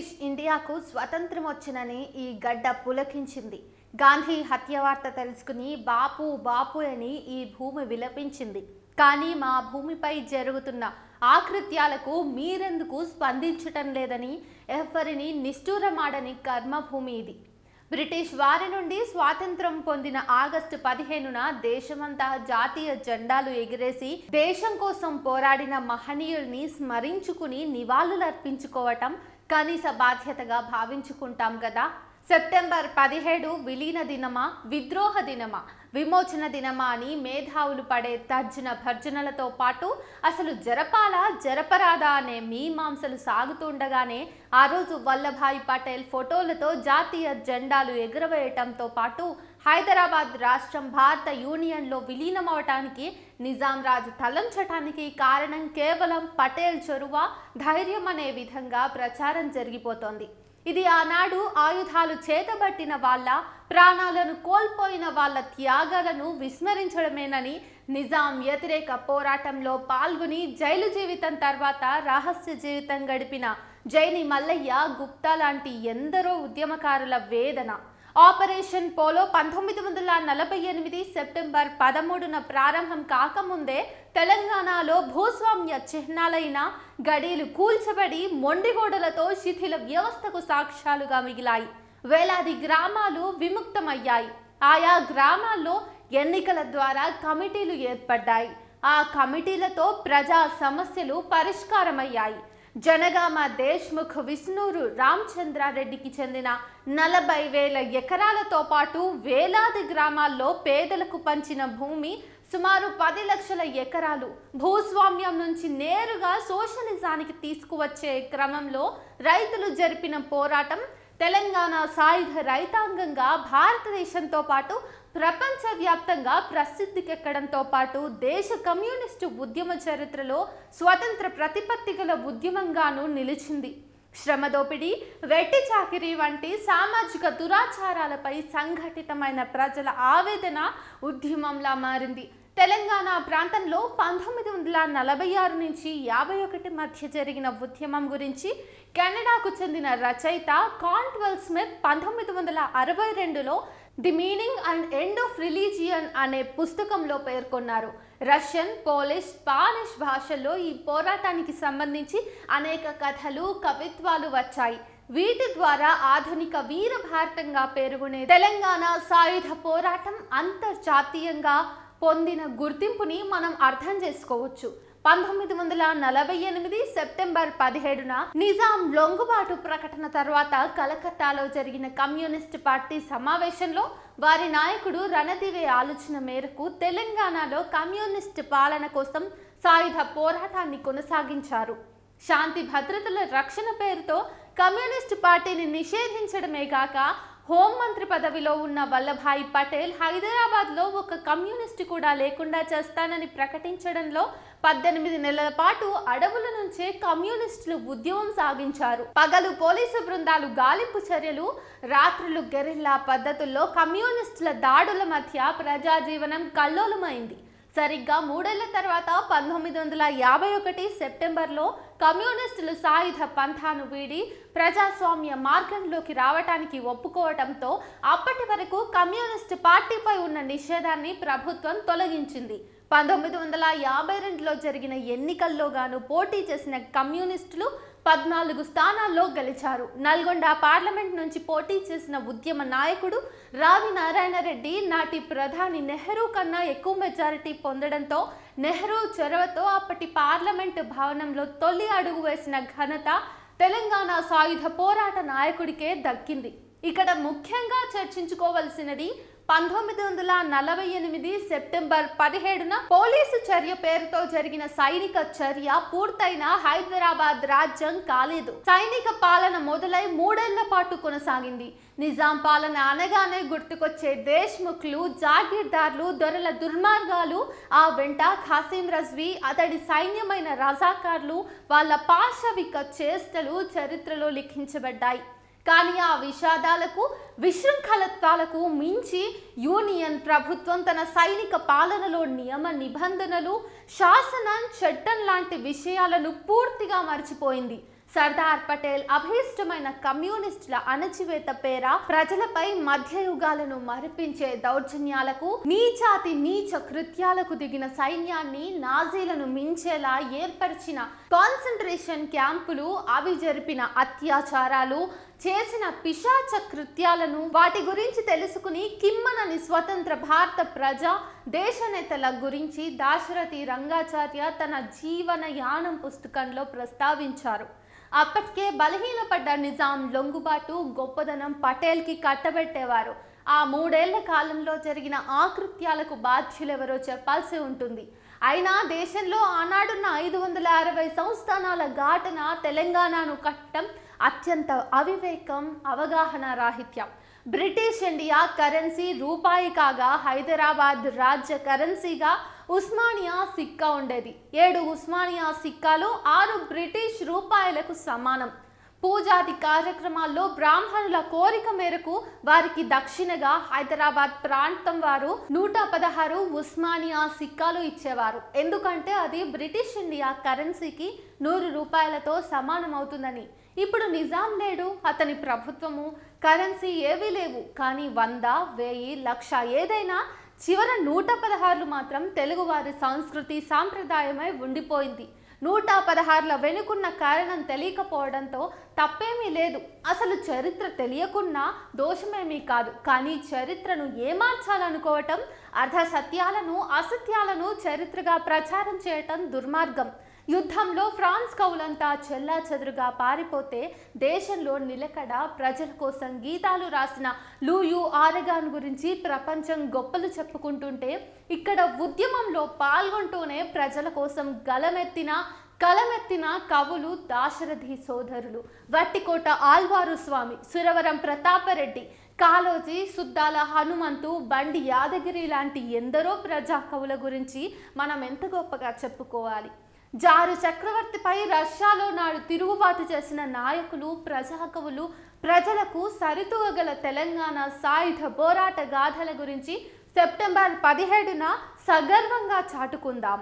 British ఇండియాకు స్వతంత్రం వచ్చినని ఈ గడ్డ పులకించింది. గాంధీ హత్య వార్త తెలుసుకుని బాపు బాపు అని ఈ భూమి విలపించింది. కానీ మా భూమిపై జరుగుతున్న ఆకృత్యాలకు మీరెందుకు స్పందించటం లేదని ఎవరిని నిష్ఠూరమాడని కర్మభూమి ఇది. బ్రిటిష్ వారి నుండి స్వాతంత్రం పొందిన ఆగస్టు 15న దేశమంతా జాతీయ జెండాలు ఎగిరేసి దేశం కోసం పోరాడిన మహనీయుల్ని స్మరించుకుని నివాళులర్పించుకోవటం కనీస బాధ్యతగా భావించుకుంటాం కదా. సెప్టెంబర్ 17 విలీన దినమా, విద్రోహ దినమా, విమోచన దినమా అని మేధావులు పడే తర్జన భర్జనలతో పాటు అసలు జరపాలా జరపరాదా అనే మీమాంసలు సాగుతుండగానే ఆ రోజు వల్లభాయ్ పటేల్ ఫోటోలతో జాతీయ జెండాలు ఎగురవేయటంతో పాటు హైదరాబాద్ రాష్ట్రం భారత యూనియన్లో విలీనమవటానికి నిజాం రాజు తలంచటానికి కారణం కేవలం పటేల్ చొరవ, ధైర్యం అనే విధంగా ప్రచారం జరిగిపోతోంది. ఇది ఆనాడు ఆయుధాలు చేతబట్టిన వాళ్ళ, ప్రాణాలను కోల్పోయిన వాళ్ళ త్యాగాలను విస్మరించడమేనని నిజాం వ్యతిరేక పోరాటంలో పాల్గొని జైలు జీవితం తర్వాత రహస్య జీవితం గడిపిన జైని మల్లయ్య, గుప్తా లాంటి ఎందరో ఉద్యమకారుల వేదన. ఆపరేషన్ పోలో 1948 సెప్టెంబర్ 13న ప్రారంభం కాకముందే తెలంగాణలో భూస్వామ్య చిహ్నాలైన గడీలు కూల్చబడి మొండిగోడలతో శిథిల వ్యవస్థకు సాక్ష్యాలుగా మిగిలాయి. వేలాది గ్రామాలు విముక్తమయ్యాయి. ఆయా గ్రామాల్లో ఎన్నికల ద్వారా కమిటీలు ఏర్పడ్డాయి. ఆ కమిటీలతో ప్రజా సమస్యలు పరిష్కారమయ్యాయి. జనగామ దేశ్ముఖ్ విష్ణూరు రామచంద్రారెడ్డికి చెందిన 40,000 ఎకరాలతో పాటు వేలాది గ్రామాల్లో పేదలకు పంచిన భూమి సుమారు 10 లక్షల ఎకరాలు భూస్వామ్యం నుంచి నేరుగా సోషలిజానికి తీసుకువచ్చే క్రమంలో రైతులు జరిపిన పోరాటం తెలంగాణ సాయుధ రైతాంగంగా భారతదేశంతో పాటు ప్రపంచవ్యాప్తంగా ప్రసిద్ధికెక్కడంతో పాటు దేశ కమ్యూనిస్టు ఉద్యమ చరిత్రలో స్వతంత్ర ప్రతిపత్తి గల ఉద్యమంగాను నిలిచింది. శ్రమ దోపిడీ, వెట్టి చాకిరీ వంటి సామాజిక దురాచారాలపై సంఘటితమైన ప్రజల ఆవేదన ఉద్యమంలా మారింది. తెలంగాణ ప్రాంతంలో 1946 నుంచి 51 మధ్య జరిగిన ఉద్యమం గురించి కెనడాకు చెందిన రచయిత కాంట్వెల్ స్మిత్ 1962లో the meaning and end of religion అనే పుస్తకంలో పేర్కొన్నారు. రష్యన్, పోలిష్, స్పానిష్ భాషల్లో ఈ పోరాటానికి సంబంధించి అనేక కథలు, కవిత్వాలు వచ్చాయి. వీటి ద్వారా ఆధునిక వీర భారతంగా పేరుకునే తెలంగాణ సాయుధ పోరాటం అంతర్జాతీయంగా పొందిన గుర్తింపుని మనం అర్థం చేసుకోవచ్చు. 1948 సెప్టెంబర్ 17న నిజాం లొంగుబాటు ప్రకటన తర్వాత కలకత్తాలో జరిగిన కమ్యూనిస్ట్ పార్టీ సమావేశంలో వారి నాయకుడు రణదివే ఆలోచన మేరకు తెలంగాణలో కమ్యూనిస్ట్ పాలన కోసం సాయుధ పోరాటాన్ని కొనసాగించారు. శాంతి భద్రతల రక్షణ పేరుతో కమ్యూనిస్ట్ పార్టీని నిషేధించడమే కాక హోంమంత్రి పదవిలో ఉన్న వల్లభాయ్ పటేల్ హైదరాబాద్లో ఒక కమ్యూనిస్టు కూడా లేకుండా చేస్తానని ప్రకటించడంలో 18 నెలల పాటు అడవుల నుంచే కమ్యూనిస్టులు ఉద్యమం సాగించారు. పగలు పోలీసు బృందాలు గాలింపు చర్యలు, రాత్రులు గెరిల్లా పద్ధతుల్లో కమ్యూనిస్టుల దాడుల మధ్య ప్రజాజీవనం కల్లోలమైంది. సరిగ్గా 3 ఏళ్ల తర్వాత 1951 సెప్టెంబర్లో కమ్యూనిస్టులు సాయుధ పంథాను వీడి ప్రజాస్వామ్య మార్గంలోకి రావటానికి ఒప్పుకోవటంతో అప్పటి వరకు కమ్యూనిస్టు పార్టీపై ఉన్న నిషేధాన్ని ప్రభుత్వం తొలగించింది. 1952లో జరిగిన ఎన్నికల్లో గాను పోటీ చేసిన కమ్యూనిస్టులు 14 స్థానాల్లో గెలిచారు. నల్గొండ పార్లమెంట్ నుంచి పోటీ చేసిన ఉద్యమ నాయకుడు రావి నారాయణ రెడ్డి నాటి ప్రధాని నెహ్రూ కన్నా ఎక్కువ మెజారిటీ పొందడంతో నెహ్రూ చొరవతో అప్పటి పార్లమెంటు భవనంలో తొలి అడుగు వేసిన ఘనత తెలంగాణ సాయుధ పోరాట నాయకుడికే దక్కింది. ఇక్కడ ముఖ్యంగా చర్చించుకోవలసినది 1948 సెప్టెంబర్ 17న పోలీసు చర్య పేరుతో జరిగిన సైనిక చర్య పూర్తయిన హైదరాబాద్ రాజ్యం కాలేదు. సైనిక పాలన మొదలై 3 ఏళ్ల పాటు కొనసాగింది. నిజాం పాలన అనగానే గుర్తుకొచ్చే దేశ్ముఖ్లు, జాగీర్దార్లు, దొరల దుర్మార్గాలు, ఆ వెంట ఖాసిం రజ్వీ, అతడి సైన్యమైన రజాకార్లు, వాళ్ళ పాశవిక చేష్టలు చరిత్రలో లిఖించబడ్డాయి. కానీ ఆ విషాదాలకు, విశృంఖలత్వాలకు మించి యూనియన్ ప్రభుత్వం తన సైనిక పాలనలో నియమ నిబంధనలు, శాసనం, చట్టం లాంటి విషయాలను పూర్తిగా మర్చిపోయింది. సర్దార్ పటేల్ అభీష్టమైన కమ్యూనిస్టుల అణచివేత పేర ప్రజలపై మధ్యయుగాలను మరిపించే దౌర్జన్యాలకు నీచాతి నీచ కృత్యాలకు దిగిన సైన్యాన్ని నాజీలను మించేలా ఏర్పరిచిన కాన్సంట్రేషన్ క్యాంపులు, అవి జరిపిన అత్యాచారాలు, చేసిన పిశాచ కృత్యాలను వాటి గురించి తెలుసుకుని కిమ్మనని స్వతంత్ర భారత ప్రజా దేశ నేతల గురించి దాశరథి రంగాచార్య తన జీవన యానం పుస్తకంలో ప్రస్తావించారు. అప్పటికే బలహీనపడ్డ నిజాం లొంగుబాటు గొప్పదనం పటేల్కి కట్టబెట్టేవారు. ఆ 3 ఏళ్ల కాలంలో జరిగిన ఆకృత్యాలకు బాధ్యులెవరో చెప్పాల్సి ఉంటుంది. అయినా దేశంలో ఆనాడున్న 560 సంస్థానాల ఘాటన తెలంగాణను కట్టడం అత్యంత అవివేకం, అవగాహన రాహిత్యం. బ్రిటిష్ ఇండియా కరెన్సీ రూపాయి కాగా హైదరాబాద్ రాజ్య కరెన్సీగా ఉస్మానియా సిక్కా ఉండేది. 7 ఉస్మానియా సిక్కాలు 6 బ్రిటిష్ రూపాయలకు సమానం. పూజాది కార్యక్రమాల్లో బ్రాహ్మణుల కోరిక మేరకు వారికి దక్షిణగా హైదరాబాద్ ప్రాంతం వారు 116 ఉస్మానియా సిక్కాలు ఇచ్చేవారు. ఎందుకంటే అది బ్రిటిష్ ఇండియా కరెన్సీకి 100 రూపాయలతో సమానం అవుతుందని. ఇప్పుడు నిజాం లేడు, అతని ప్రభుత్వము, కరెన్సీ ఏవీ లేవు. కానీ 100, 1000, 1000 ఏదైనా చివర 116 మాత్రం తెలుగువారి సంస్కృతి సాంప్రదాయమై ఉండిపోయింది. 116ల వెనుకున్న కారణం తెలియకపోవడంతో తప్పేమీ లేదు. అసలు చరిత్ర తెలియకున్నా దోషమేమీ కాదు. కానీ చరిత్రను ఏమార్చాలనుకోవటం, అర్ధ సత్యాలను అసత్యాలను చరిత్రగా ప్రచారం చేయటం దుర్మార్గం. యుద్ధంలో ఫ్రాన్స్ కవులంతా చెల్లా చెదురుగా పారిపోతే దేశంలో నిలకడ, ప్రజల కోసం గీతాలు రాసిన లూయు ఆరెగాన్ గురించి ప్రపంచం గొప్పలు చెప్పుకుంటుంటే, ఇక్కడ ఉద్యమంలో పాల్గొంటూనే ప్రజల కోసం కలమెత్తిన కవులు దాశరథి సోదరులు, వట్టికోట ఆల్వారు స్వామి, సురవరం ప్రతాపరెడ్డి, కాళోజీ, సుద్దాల హనుమంతు, బండి యాదగిరి లాంటి ఎందరో ప్రజా కవుల గురించి మనం ఎంత గొప్పగా చెప్పుకోవాలి. జారు చక్రవర్తిపై రష్యాలో నాడు తిరుగుబాటు చేసిన నాయకులు, ప్రజాకవులు, ప్రజలకు సరితూగల తెలంగాణ సాయుధ పోరాట గాథల గురించి సెప్టెంబర్ 17న సగర్వంగా చాటుకుందాం.